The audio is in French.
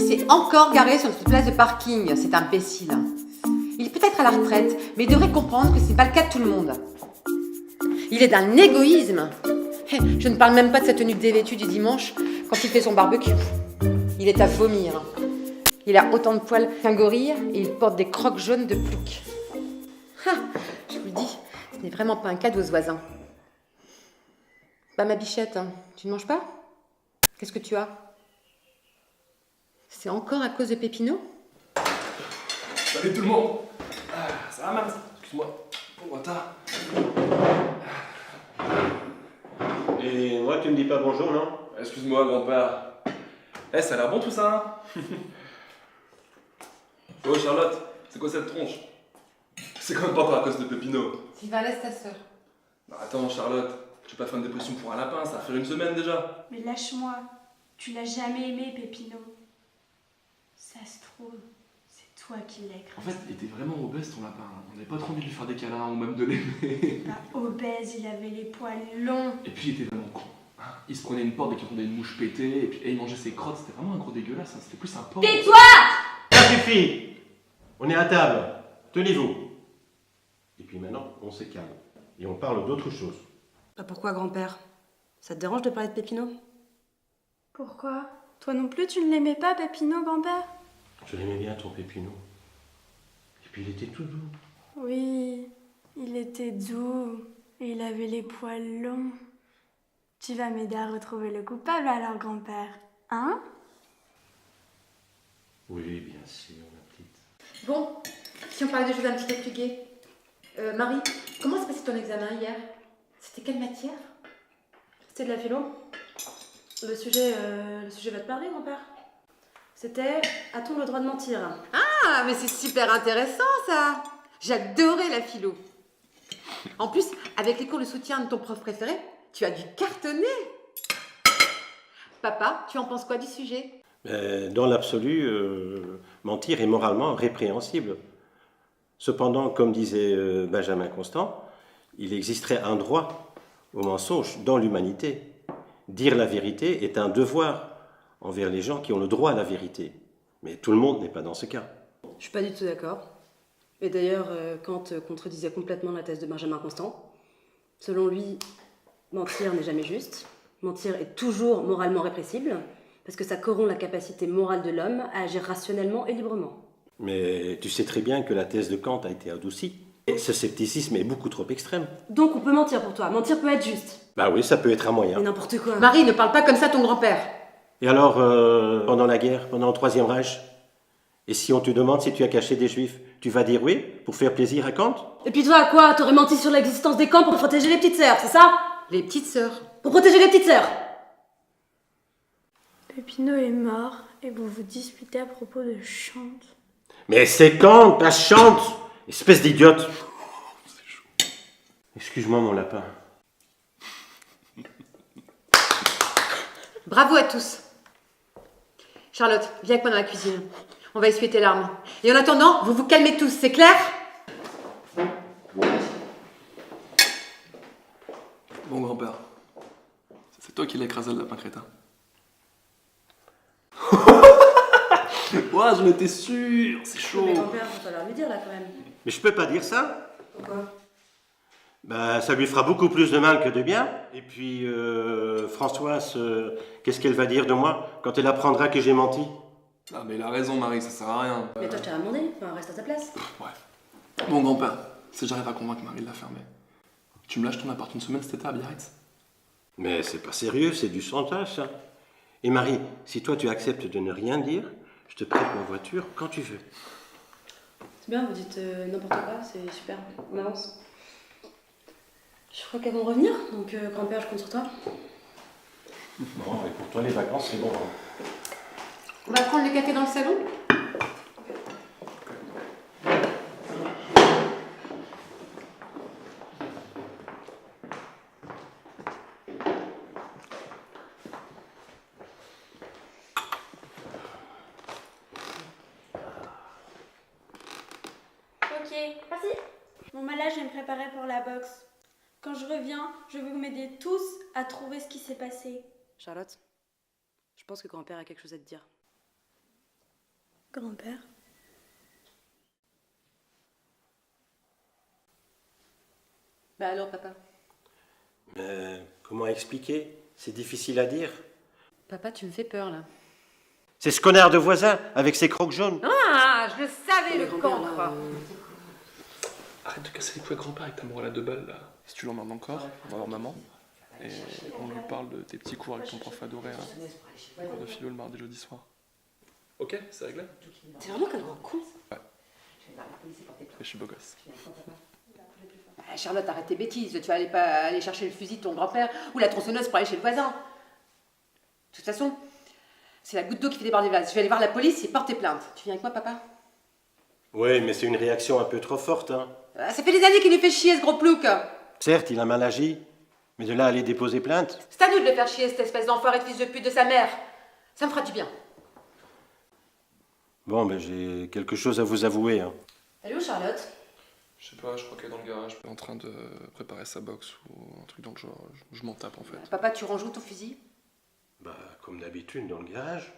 s'est encore garé sur notre place de parking, cet imbécile. Il est peut-être à la retraite, mais il devrait comprendre que ce n'est pas le cas de tout le monde. Il est d'un égoïsme. Je ne parle même pas de sa tenue dévêtue du dimanche quand il fait son barbecue. Il est à vomir. Il a autant de poils qu'un gorille et il porte des crocs jaunes de plouc. Je vous le dis, ce n'est vraiment pas un cadeau aux voisins. Bah ma bichette, hein, tu ne manges pas? Qu'est-ce que tu as? C'est encore à cause de Pépino? Salut tout le monde. Ça va, Max? Excuse-moi pour le retard. Et moi, tu me dis pas bonjour, non? Excuse-moi, grand-père. Ça a l'air bon tout ça, hein? Oh, Charlotte, c'est quoi cette tronche? C'est quand même pas à cause de Pépino. Sylvain, laisse ta sœur. Attends, Charlotte, tu vas pas faire une dépression pour un lapin, ça va faire une semaine déjà. Mais lâche-moi, tu l'as jamais aimé, Pépino. Ça se trouve, c'est toi qui l'as écrasé. En fait, il était vraiment obèse ton lapin. On n'avait pas trop envie de lui faire des câlins ou même de l'aimer. Pas obèse, il avait les poils longs. Et puis il était vraiment con. Il se prenait une porte dès qu'il entendait une mouche péter, et il mangeait ses crottes, c'était vraiment un gros dégueulasse, hein. C'était plus un porc. Tais-toi! Ça suffit! On est à table. Tenez-vous. Et puis maintenant, on se calme. Et on parle d'autre chose. Bah pourquoi, grand-père? Ça te dérange de parler de Pépino? Pourquoi? Toi non plus, tu ne l'aimais pas, Pépino, grand-père? Je l'aimais bien, ton Pépino. Et puis il était tout doux. Oui, il était doux et il avait les poils longs. Tu vas m'aider à retrouver le coupable alors, grand-père, hein? Oui, bien sûr, ma petite. Bon, si on parlait de choses un petit peu plus gaies. Marie, comment s'est passé ton examen hier? C'était quelle matière? C'était de la philo. Le sujet va te parler, grand-père. C'était « A-t-on le droit de mentir ?» Ah, mais c'est super intéressant ça! J'adorais la philo. En plus, avec les cours de soutien de ton prof préféré, tu as dû cartonner. Papa, tu en penses quoi du sujet? Dans l'absolu, mentir est moralement répréhensible. Cependant, comme disait Benjamin Constant, il existerait un droit au mensonge dans l'humanité. Dire la vérité est un devoir envers les gens qui ont le droit à la vérité. Mais tout le monde n'est pas dans ce cas. Je suis pas du tout d'accord. Et d'ailleurs, Kant contredisait complètement la thèse de Benjamin Constant. Selon lui, mentir n'est jamais juste. Mentir est toujours moralement répressible, parce que ça corrompt la capacité morale de l'homme à agir rationnellement et librement. Mais tu sais très bien que la thèse de Kant a été adoucie. Et ce scepticisme est beaucoup trop extrême. Donc on peut mentir pour toi. Mentir peut être juste. Bah oui, ça peut être un moyen. Mais n'importe quoi. Marie, ne parle pas comme ça à ton grand-père. Et alors, pendant la guerre, pendant le Troisième Reich, et si on te demande si tu as caché des juifs, tu vas dire oui pour faire plaisir à Kant? Et puis toi, quoi? T'aurais menti sur l'existence des camps pour protéger les petites sœurs, c'est ça? Les petites sœurs. Pour protéger les petites sœurs. Pépino est mort et vous vous disputez à propos de Chante. Mais c'est Kant, pas Chante! Espèce d'idiote! Excuse-moi, mon lapin. Bravo à tous. Charlotte, viens avec moi dans la cuisine. On va essuyer tes larmes. Et en attendant, vous vous calmez tous, c'est clair? Bon, grand-père, c'est toi qui l'as écrasé le lapin crétin. Ouais, j'en étais sûr, c'est chaud. Mais grand-père, va falloir lui dire là quand même. Mais je peux pas dire ça? Pourquoi? Bah, ça lui fera beaucoup plus de mal que de bien. Et puis, Françoise, qu'est-ce qu'elle va dire de moi quand elle apprendra que j'ai menti? Ah, mais il a raison, Marie, ça sert à rien. Mais toi, je t'ai rien demandé. Enfin, reste à ta place. Ouais. Bon, grand-père, si j'arrive à convaincre Marie de la fermer, tu me lâches ton appart une semaine cet été à Biarritz? Mais c'est pas sérieux, c'est du chantage, ça. Et Marie, si toi tu acceptes de ne rien dire, je te prête ma voiture quand tu veux. C'est bien, vous dites n'importe quoi, c'est super. On avance. Je crois qu'elles vont revenir, donc grand-père, je compte sur toi. Bon, et pour toi les vacances, c'est bon. Hein. On va prendre le café dans le salon? Ok, merci. Bon, bah là, je vais me préparer pour la boxe. Quand je reviens, je vais vous m'aider tous à trouver ce qui s'est passé. Charlotte, je pense que grand-père a quelque chose à te dire. Grand-père. Bah alors, papa? Comment expliquer? C'est difficile à dire. Papa, tu me fais peur, là. C'est ce connard de voisin avec ses crocs jaunes. Ah, je le savais, le Grand-père, cancre. là, Arrête de casser les couilles à grand-père avec ta morale à 2 balles là. Si tu l'emmerdes encore, on va voir maman. Et on lui parle de tes petits cours avec ton prof adoré, là. Cours de philo le mardi, jeudi soir. Ok, c'est réglé? T'es vraiment qu'un grand con. Et je suis beau gosse. Ah, Charlotte, arrête tes bêtises. Tu vas pas aller chercher le fusil de ton grand-père ou la tronçonneuse pour aller chez le voisin. De toute façon, c'est la goutte d'eau qui fait déborder le vase. Je vais aller voir la police et porter plainte. Tu viens avec moi, papa? Oui, mais c'est une réaction un peu trop forte, hein. Ah, ça fait des années qu'il nous fait chier, ce gros plouc. Certes, il a mal agi, mais de là à aller déposer plainte. C'est à nous de le faire chier, cette espèce d'enfoiré de fils de pute de sa mère. Ça me fera du bien. Bon, ben j'ai quelque chose à vous avouer, hein. Elle est où, Charlotte? Je sais pas, je crois qu'elle est dans le garage, en train de préparer sa boxe ou un truc dans le genre. Je m'en tape en fait. Papa, tu ranges où ton fusil? Bah, comme d'habitude, dans le garage.